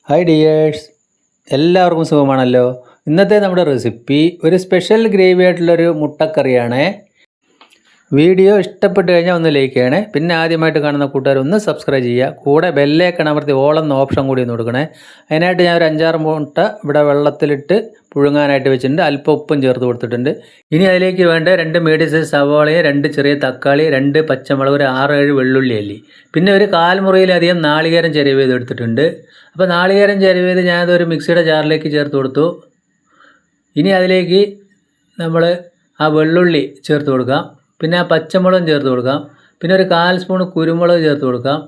Hi dears, എല്ലാവർക്കും സുഖമാണല്ലോ. ഇന്നത്തെ നമ്മുടെ റെസിപ്പി ഒരു സ്പെഷ്യൽ ഗ്രേവി ആയിട്ടുള്ളൊരു മുട്ടക്കറിയാണ്. വീഡിയോ ഇഷ്ടപ്പെട്ട് കഴിഞ്ഞാൽ ഒന്ന് ലൈക്ക് ചെയ്യണേ. പിന്നെ ആദ്യമായിട്ട് കാണുന്ന കൂട്ടുകാർ ഒന്ന് സബ്സ്ക്രൈബ് ചെയ്യുക. കൂടെ ബെല്ലേക്കൺ അമർത്തി ഓളെന്ന ഓപ്ഷൻ കൂടി ഒന്ന് കൊടുക്കണേ. അതിനായിട്ട് ഞാൻ ഒരു 5-6 മുട്ട ഇവിടെ വെള്ളത്തിലിട്ട് പുഴുങ്ങാനായിട്ട് വെച്ചിട്ടുണ്ട്. അല്പം ഉപ്പും ചേർത്ത് കൊടുത്തിട്ടുണ്ട്. ഇനി അതിലേക്ക് വേണ്ട 2 മീഡിയം സൈസ് സവാളയും 2 ചെറിയ തക്കാളി, 2 പച്ചമുളക്, ഒരു 6-7 വെള്ളുള്ളി അല്ലി, പിന്നെ ഒരു 1/4 മുറിയിലധികം നാളികേരം ചിരവിയത് എടുത്തിട്ടുണ്ട്. അപ്പോൾ നാളികേരം ചിരവിയത് ഞാനതൊരു മിക്സിയുടെ ജാറിലേക്ക് ചേർത്ത് കൊടുത്തു. ഇനി അതിലേക്ക് നമ്മൾ ആ വെള്ളുള്ളി ചേർത്ത് കൊടുക്കാം. പിന്നെ ആ പച്ചമുളകും ചേർത്ത് കൊടുക്കാം. പിന്നെ ഒരു 1/4 സ്പൂൺ കുരുമുളക് ചേർത്ത് കൊടുക്കാം.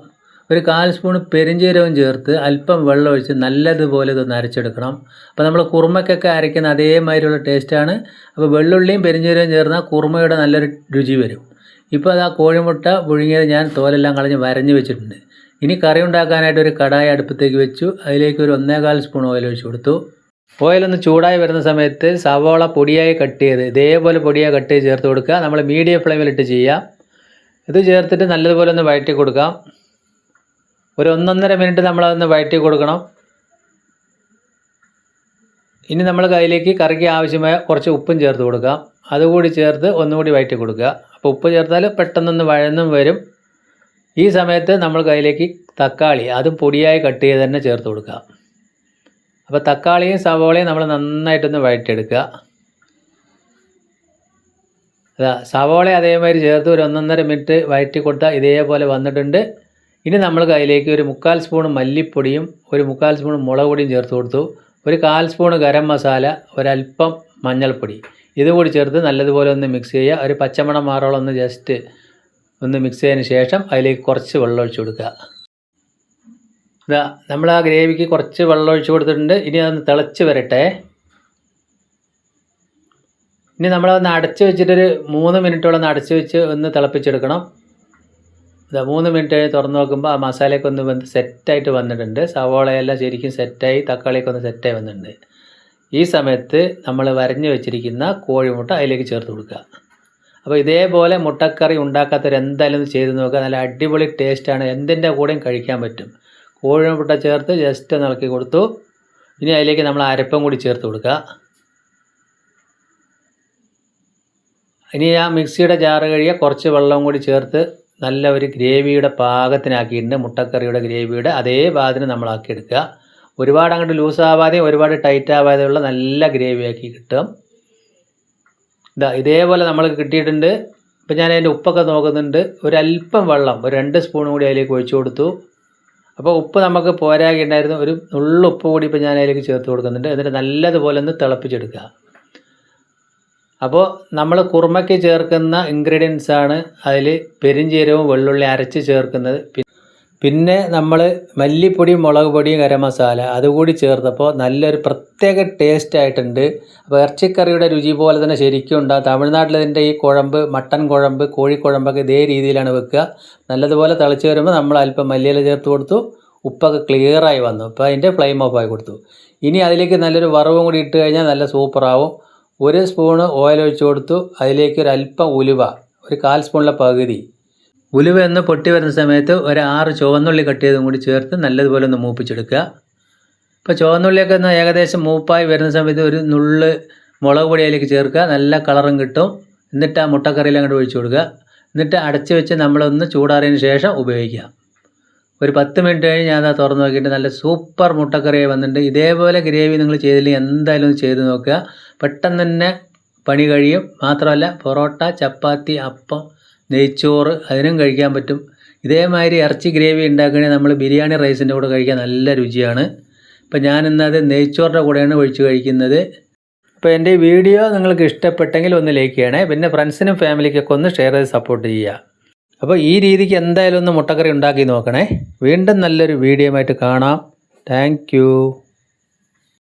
ഒരു 1/4 സ്പൂൺ പെരിഞ്ജീരകവും ചേർത്ത് അല്പം വെള്ളം ഒഴിച്ച് നല്ലതുപോലെ ഇതൊന്ന് അരച്ചെടുക്കണം. അപ്പോൾ നമ്മൾ കുറുമയ്ക്കൊക്കെ അരയ്ക്കുന്ന അതേമാതിരിയുള്ള ടേസ്റ്റാണ്. അപ്പോൾ വെള്ളുള്ളിയും പെരിഞ്ജീരകവും ചേർന്നാൽ കുറുമയുടെ നല്ലൊരു രുചി വരും. ഇപ്പോൾ അത് ആ കോഴിമുട്ട പുഴുങ്ങിയത് ഞാൻ തോലെല്ലാം കളഞ്ഞ് വരഞ്ഞ് വെച്ചിട്ടുണ്ട്. ഇനി കറി ഉണ്ടാക്കാനായിട്ട് ഒരു കടായി അടുപ്പത്തേക്ക് വെച്ചു. അതിലേക്ക് ഒരു 1/4 സ്പൂൺ ഓയിൽ ഒഴിച്ച് കൊടുത്തു. ഓയിലൊന്ന് ചൂടായി വരുന്ന സമയത്ത് സവാള പൊടിയായി കട്ട് ചെയ്ത് ഇതേപോലെ പൊടിയായി കട്ട് ചെയ്ത് ചേർത്ത് കൊടുക്കുക. നമ്മൾ മീഡിയം ഫ്ലെയിമിലിട്ട് ചെയ്യാം. ഇത് ചേർത്തിട്ട് നല്ലതുപോലെ ഒന്ന് വഴറ്റി കൊടുക്കാം. ഒരു 1-1.5 മിനിറ്റ് നമ്മളതൊന്ന് വഴറ്റി കൊടുക്കണം. ഇനി നമ്മൾ അതിലേക്ക് കറിക്ക് ആവശ്യമായ കുറച്ച് ഉപ്പും ചേർത്ത് കൊടുക്കാം. അതുകൂടി ചേർത്ത് ഒന്നുകൂടി വഴറ്റി കൊടുക്കുക. അപ്പോൾ ഉപ്പ് ചേർത്താൽ പെട്ടെന്നൊന്ന് വഴന്നും വരും. ഈ സമയത്ത് നമ്മൾ അതിലേക്ക് തക്കാളി അതും പൊടിയായി കട്ട് ചെയ്ത് തന്നെ ചേർത്ത് കൊടുക്കുക. അപ്പോൾ തക്കാളിയും സവാളയും നമ്മൾ നന്നായിട്ടൊന്ന് വഴറ്റിയെടുക്കുക. സവാള അതേമാതിരി ചേർത്ത് ഒരു 1-1.5 മിനിറ്റ് വഴറ്റി കൊടുത്താൽ ഇതേപോലെ വന്നിട്ടുണ്ട്. ഇനി നമ്മൾ അതിലേക്ക് ഒരു 1/4 സ്പൂൺ മല്ലിപ്പൊടിയും ഒരു 1/4 സ്പൂൺ മുളക് പൊടിയും ചേർത്ത് കൊടുത്തു. ഒരു 1/4 സ്പൂൺ ഗരം മസാല, ഒരല്പം മഞ്ഞൾപ്പൊടി ഇതുകൂടി ചേർത്ത് നല്ലതുപോലെ ഒന്ന് മിക്സ് ചെയ്യുക. ഒരു പച്ചമണം മാറോളം ഒന്ന് ജസ്റ്റ് ഒന്ന് മിക്സ് ചെയ്തതിന് ശേഷം അതിലേക്ക് കുറച്ച് വെള്ളം ഒഴിച്ച് കൊടുക്കുക. നമ്മൾ ആ ഗ്രേവിക്ക് കുറച്ച് വെള്ളം ഒഴിച്ച് കൊടുത്തിട്ടുണ്ട്. ഇനി അതൊന്ന് തിളച്ച് വരട്ടെ. ഇനി നമ്മളതൊന്ന് അടച്ച് വെച്ചിട്ടൊരു 3 മിനിറ്റോളം ഒന്ന് അടച്ച് വെച്ച് ഒന്ന് തിളപ്പിച്ചെടുക്കണം. 3 മിനിറ്റ് കഴിഞ്ഞ് തുറന്ന് നോക്കുമ്പോൾ ആ മസാലയൊക്കെ ഒന്ന് സെറ്റായിട്ട് വന്നിട്ടുണ്ട്. സവാളയെല്ലാം ശരിക്കും സെറ്റായി, തക്കാളിയൊക്കെ ഒന്ന് സെറ്റായി വന്നിട്ടുണ്ട്. ഈ സമയത്ത് നമ്മൾ വരഞ്ഞ് വെച്ചിരിക്കുന്ന കോഴിമുട്ട അതിലേക്ക് ചേർത്ത് കൊടുക്കുക. അപ്പോൾ ഇതേപോലെ മുട്ടക്കറി ഉണ്ടാക്കാത്തവരെന്തായാലും ചെയ്ത് നോക്കുക. നല്ല അടിപൊളി ടേസ്റ്റാണ്. എന്തിൻ്റെ കൂടെയും കഴിക്കാൻ പറ്റും. കോഴിമുട്ട ചേർത്ത് ജസ്റ്റ് ഒന്ന് ഇളക്കി കൊടുത്തു. ഇനി അതിലേക്ക് നമ്മൾ അരപ്പം കൂടി ചേർത്ത് കൊടുക്കുക. ഇനി ആ മിക്സിയുടെ ജാറ് കഴിയുക കുറച്ച് വെള്ളം കൂടി ചേർത്ത് നല്ല ഒരു ഗ്രേവിയുടെ പാകത്തിനാക്കിയിട്ടുണ്ട്. മുട്ടക്കറിയുടെ ഗ്രേവിയുടെ അതേ പാകത്തിന് നമ്മളാക്കിയെടുക്കുക. ഒരുപാട് അങ്ങോട്ട് ലൂസാവാതെയും ഒരുപാട് ടൈറ്റ് ആവാതെയുള്ള നല്ല ഗ്രേവിയാക്കി കിട്ടും. ഇതേപോലെ നമ്മൾക്ക് കിട്ടിയിട്ടുണ്ട്. ഇപ്പം ഞാൻ അതിൻ്റെ ഉപ്പൊക്കെ നോക്കുന്നുണ്ട്. ഒരല്പം വെള്ളം ഒരു 2 സ്പൂൺ കൂടി അതിലേക്ക് ഒഴിച്ചു കൊടുത്തു. അപ്പോൾ ഉപ്പ് നമുക്ക് പോരാകിണ്ടായിരുന്നു. ഒരു നുള്ളുപ്പ് കൂടി ഇപ്പോൾ ഞാൻ അതിലേക്ക് ചേർത്ത് കൊടുക്കുന്നുണ്ട്. എന്നിട്ട് നല്ലതുപോലെ ഒന്ന് തിളപ്പിച്ചെടുക്കുക. അപ്പോൾ നമ്മൾ കുറുമയ്ക്ക് ചേർക്കുന്ന ഇൻഗ്രീഡിയൻസാണ് അതിൽ പെരിഞ്ജീരകവും വെള്ളുള്ളി അരച്ച് ചേർക്കുന്നത്. പിന്നെ നമ്മൾ മല്ലിപ്പൊടി, മുളക് പൊടി, ഗരം മസാല അതുകൂടി ചേർത്തപ്പോൾ നല്ലൊരു പ്രത്യേക ടേസ്റ്റ് ആയിട്ടുണ്ട്. അപ്പോൾ ഇറച്ചിക്കറിയുടെ രുചി പോലെ തന്നെ ശരിക്കും ഉണ്ടാകും. തമിഴ്നാട്ടിലതിൻ്റെ ഈ കുഴമ്പ്, മട്ടൻ കുഴമ്പ്, കോഴിക്കുഴമ്പൊക്കെ ഇതേ രീതിയിലാണ് വെക്കുക. നല്ലതുപോലെ തിളച്ച് വരുമ്പോൾ നമ്മൾ അല്പം മല്ലിയില ചേർത്ത് കൊടുത്തു. ഉപ്പൊക്കെ ക്ലിയറായി വന്നു. അപ്പോൾ അതിൻ്റെ ഫ്ലെയിം ഓഫ് ആയി കൊടുത്തു. ഇനി അതിലേക്ക് നല്ലൊരു വറവും കൂടി ഇട്ട് കഴിഞ്ഞാൽ നല്ല സൂപ്പറാവും. 1 സ്പൂണ് ഓയിൽ ഒഴിച്ച് കൊടുത്തു. അതിലേക്ക് ഒരു അല്പം ഉലുവ, ഒരു 1/4 സ്പൂണിലെ പകുതി ഉലുവ ഒന്ന് പൊട്ടി വരുന്ന സമയത്ത് ഒരു 6 ചുവന്നുള്ളി കട്ട് ചെയ്തും കൂടി ചേർത്ത് നല്ലതുപോലെ ഒന്ന് മൂപ്പിച്ചെടുക്കുക. ഇപ്പോൾ ചുവന്നുള്ളിയൊക്കെ ഒന്ന് ഏകദേശം മൂപ്പായി വരുന്ന സമയത്ത് ഒരു നുള്ള് മുളക് പൊടി അതിലേക്ക് ചേർക്കുക. നല്ല കളറും കിട്ടും. എന്നിട്ട് ആ മുട്ടക്കറിയിൽ അങ്ങോട്ട് ഒഴിച്ചു കൊടുക്കുക. എന്നിട്ട് അടച്ച് വെച്ച് നമ്മളൊന്ന് ചൂടാറിയതിന് ശേഷം ഉപയോഗിക്കുക. ഒരു 10 മിനിറ്റ് കഴിഞ്ഞ് ഞാൻ തുറന്ന് നോക്കിയിട്ട് നല്ല സൂപ്പർ മുട്ടക്കറിയായി വന്നിട്ടുണ്ട്. ഇതേപോലെ ഗ്രേവി നിങ്ങൾ ചെയ്തില്ലെങ്കിൽ എന്തായാലും ചെയ്ത് നോക്കുക. പെട്ടെന്ന് തന്നെ പണി കഴിയും. മാത്രമല്ല പൊറോട്ട, ചപ്പാത്തി, അപ്പം, നെയ്ച്ചോറ് അതിനും കഴിക്കാൻ പറ്റും. ഇതേമാതിരി ഇറച്ചി ഗ്രേവി ഉണ്ടാക്കുകയാണെങ്കിൽ നമ്മൾ ബിരിയാണി റൈസിൻ്റെ കൂടെ കഴിക്കാൻ നല്ല രുചിയാണ്. ഇപ്പം ഞാനിന്നത് നെയ്ച്ചോറിൻ്റെ കൂടെയാണ് ഒഴിച്ച് കഴിക്കുന്നത്. അപ്പോൾ എൻ്റെ ഈ വീഡിയോ നിങ്ങൾക്ക് ഇഷ്ടപ്പെട്ടെങ്കിൽ ഒന്ന് ലൈക്ക് ചെയ്യണേ. പിന്നെ ഫ്രണ്ട്സിനും ഫാമിലിക്കൊക്കെ ഒന്ന് ഷെയർ ചെയ്ത് സപ്പോർട്ട് ചെയ്യുക. അപ്പോൾ ഈ രീതിക്ക് എന്തായാലും ഒന്ന് മുട്ടക്കറി ഉണ്ടാക്കി നോക്കണേ. വീണ്ടും നല്ലൊരു വീഡിയോ ആയിട്ട് കാണാം. Thank you.